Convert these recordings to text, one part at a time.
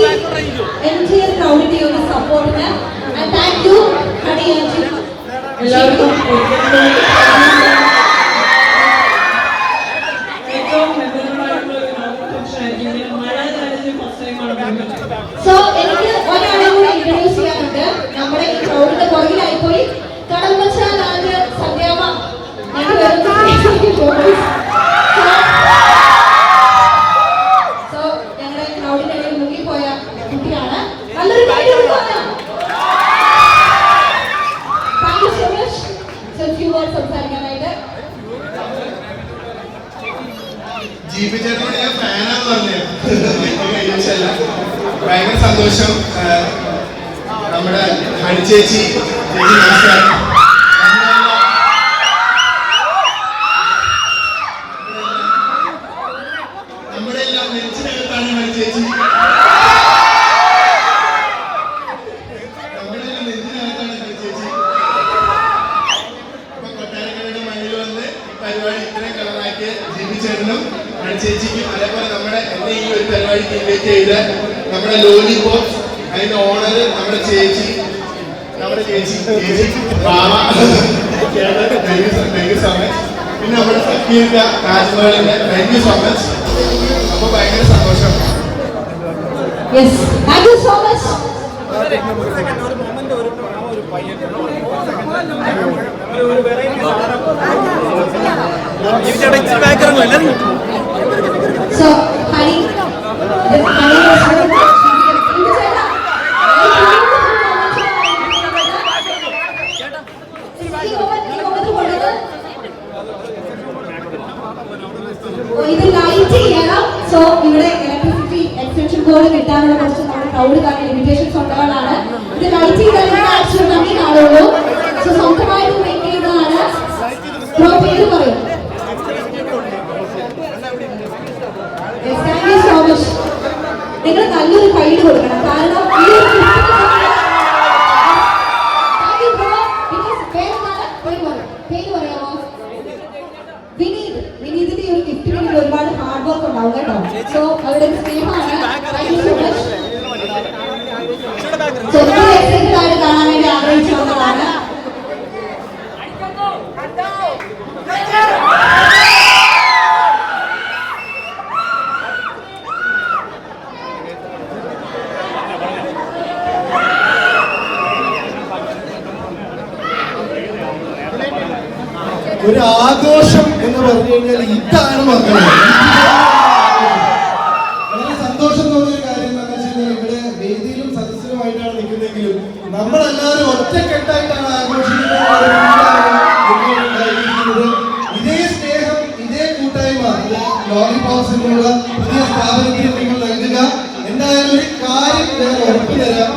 entire crowd your support and thank you Honey Anji. എല്ലാവർക്കും so എനിക്ക് ഒരാളെ കൂടി ഇൻട്രൊഡ്യൂസ് ചെയ്യാനുണ്ട്. നമ്മുടെ ഈ ക്രൗഡിന്റെ പുറകിലായി പോയി കടൽമച്ച നാല് സന്ധ്യാമ സോ ഞങ്ങളുടെ ക്രൗഡിന്റെ ഇടയിൽ മുങ്ങിപ്പോയ കുട്ടിയാണ്. നല്ലൊരു കാര്യം thank you so much. So few words സംസാരിക്കാനായിട്ട് ജീവിച്ചേട്ടനോട് ഞാൻ ഫാനാന്ന് പറഞ്ഞു. ഭയങ്കര സന്തോഷം. നമ്മുടെ ഹണി ചേച്ചി നമ്മുടെ എല്ലാം നെഞ്ചിനകത്താണ് ഹണി ചേച്ചി. നമ്മുടെ എല്ലാം നെഞ്ചിനകത്താണ് ഹണി ചേച്ചി. അപ്പൊ കൊട്ടാരക്കരയുടെ മണ്ണിൽ വന്ന് പരിപാടി ഇത്രയും കളറാക്കിയ ജീവിച്ചേട്ടനും ഹണി ചേച്ചിക്കും, അതേപോലെ നമ്മുടെ എന്നെ ഈ ഒരു പരിപാടിക്ക് ഇൻവൈറ്റ് ചെയ്ത നമ്മുടെ ലോലിപോപ്പ് അതിന്റെ ഓണർ നമ്മുടെ ചേച്ചി ബാബ, താങ്ക് യു സോ മച്ച്. പിന്നെ നമ്മുടെ സക്കീർക്ക താജ്മഹലിന്റെ താങ്ക് യു സോ മച്ച്. അപ്പൊ ഭയങ്കര സന്തോഷം. Yes thank you so much. So honey ഇത് ലൈറ്റ് ചെയ്യണം. സോ ഇവിടെ ഇലക്ട്രിസിറ്റി എക്സ്റ്റൻഷൻ ബോർഡ് കിട്ടാനുള്ള കുറച്ച് നമ്മുടെ ക്രൗഡ് കാരണം ലിമിറ്റേഷൻസ് ഉള്ളതാണ്. ഇത് ലൈറ്റ് ചെയ്താൽ ആക്ച്വൽ നന്ദി കാണുള്ളൂ. സോ സ്വന്തമായിട്ട് മേക്ക് ചെയ്യുന്നതാണ്. പേര് പറയും. Thank you so much. നിങ്ങൾ നല്ലൊരു കൈയ്യ് കൊടുക്കണം. കാരണം ഈ ഒരു പേര് പറയാമോ? വിനീതിന്റെ ഒരു ഗിഫ്റ്റ് വേണ്ടി ഒരുപാട് ഹാർഡ് വർക്ക് ഉണ്ടാവും കേട്ടോ. സോ അവരുടെ ഒരു സ്നേഹമാണ്. Thank you so much. So excited ആയിട്ട് കാണാൻ വേണ്ടി ആഗ്രഹിച്ചു വന്നതാണ്. ഒരു ആഘോഷം എന്ന് പറഞ്ഞു കഴിഞ്ഞാൽ ഇതാണ് മക്കളെ. വളരെ സന്തോഷം തോന്നിയൊരു കാര്യം എന്താണെന്ന് വെച്ച് കഴിഞ്ഞാൽ ഇവിടെ വേദിയിലും സദസ്സിലുമായിട്ടാണ് നിൽക്കുന്നെങ്കിലും നമ്മളെല്ലാവരും ഒറ്റക്കെട്ടായിട്ടാണ് ആഘോഷിക്കുന്നത്. ഇതേ സ്നേഹം, ഇതേ കൂട്ടായ്മ ലോലിപോപ്സിനുള്ള പുതിയ സ്ഥാപനത്തിൽ നിങ്ങൾ നൽകുക. എന്തായാലും ഒരു കാര്യം ഞാൻ ഉറപ്പു തരാം,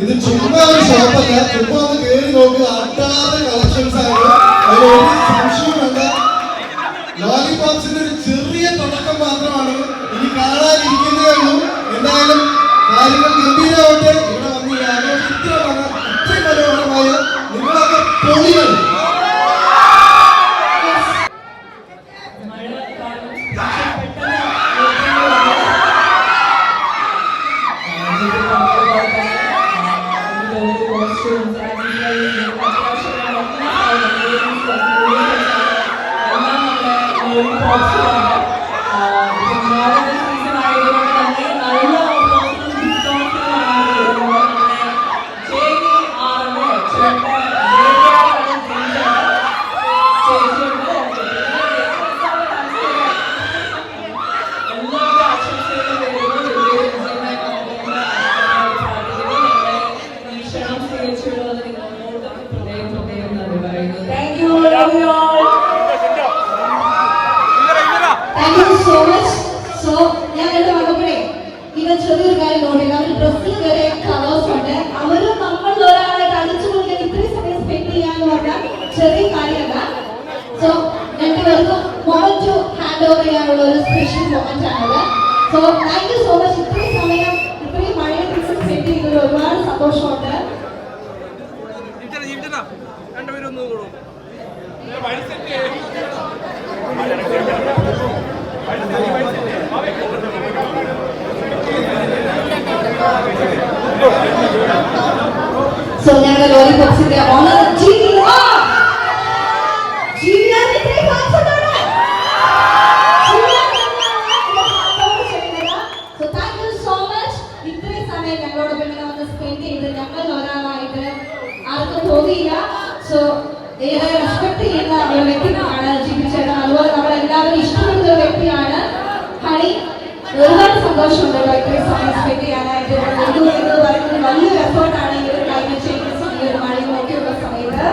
ഇത് ചുമ്മാ ഒരു ഷോപ്പല്ല. ചുമ്മാ ഒന്ന് കയറി നോക്കുക, അട്ടാതെ കളക്ഷൻസ് ആണ്. അതിലൊരു സംശയവുമല്ല. ലോലിപോപ്സിന്റെ ഒരു ചെറിയ തുടക്കം മാത്രമാണ്, ഇനി കാണാനിരിക്കുന്നതേ ഉള്ളൂ. എന്തായാലും കാര്യങ്ങൾ ഗംഭീരമാവട്ടെ. ഇവിടെ വന്ന് ഈ ആഘോഷം ഇത്രയും മനോഹരമായ നിങ്ങളൊക്കെ പൊളികൾ. ചെറിയൊരു കാര്യം നോട്ടില്ല. അവർ ഡ്രസ്സിൽ വരെ കളേഴ്സ് ഉണ്ട്. അവരും നമ്മൾ ഒരാളെ അടിച്ചുകൊണ്ട് ഇത്രയും സമയം സ്പെൻഡ് ചെയ്യാന്ന് പറഞ്ഞാൽ ചെറിയ കാര്യമല്ല. സോ രണ്ടുപേർക്കും മൊമെന്റ് ടു ഹാൻഡ് ഓവർ ചെയ്യാനുള്ള ഒരു സ്പെഷ്യൽ മൊമെന്റ് ആണത്. So thank you so much. ഇത്രയും സമയം ഇത്രയും മഴയെ സ്പെൻഡ് ചെയ്തതിൽ ഒരുപാട് സന്തോഷമുണ്ട്. ഞങ്ങളുടെ ലോലിപോപ്സിന്റെ ഓണർ ഞങ്ങളോടൊപ്പം ഇങ്ങനെ വന്ന് സ്പെൻഡ് ചെയ്ത് ഞങ്ങൾ ഒരാളായിട്ട് ആർക്കും തോന്നിയില്ല. സോ ഏറെ റെസ്പെക്ട് ചെയ്യുന്ന ഒരു വ്യക്തിയാണ് ജീവിച്ചേട്ടൻ. അതുപോലെ നമ്മളെല്ലാവരും ഇഷ്ടപ്പെടുന്ന ഒരു വ്യക്തിയാണ് ഹണി. ഒരുപാട് സന്തോഷമുണ്ട് ഇത്രയും സമയം സ്പെൻഡ് ചെയ്യാനായിട്ട്. എന്ന് പറയുന്നത് വലിയൊരു എഫേർട്ടാണ് ഈ ഒരു ക്ലൈമറ്റ് ചേഞ്ചസ്, ഈ ഒരു മഴയും ഒക്കെയുള്ള സമയത്ത്.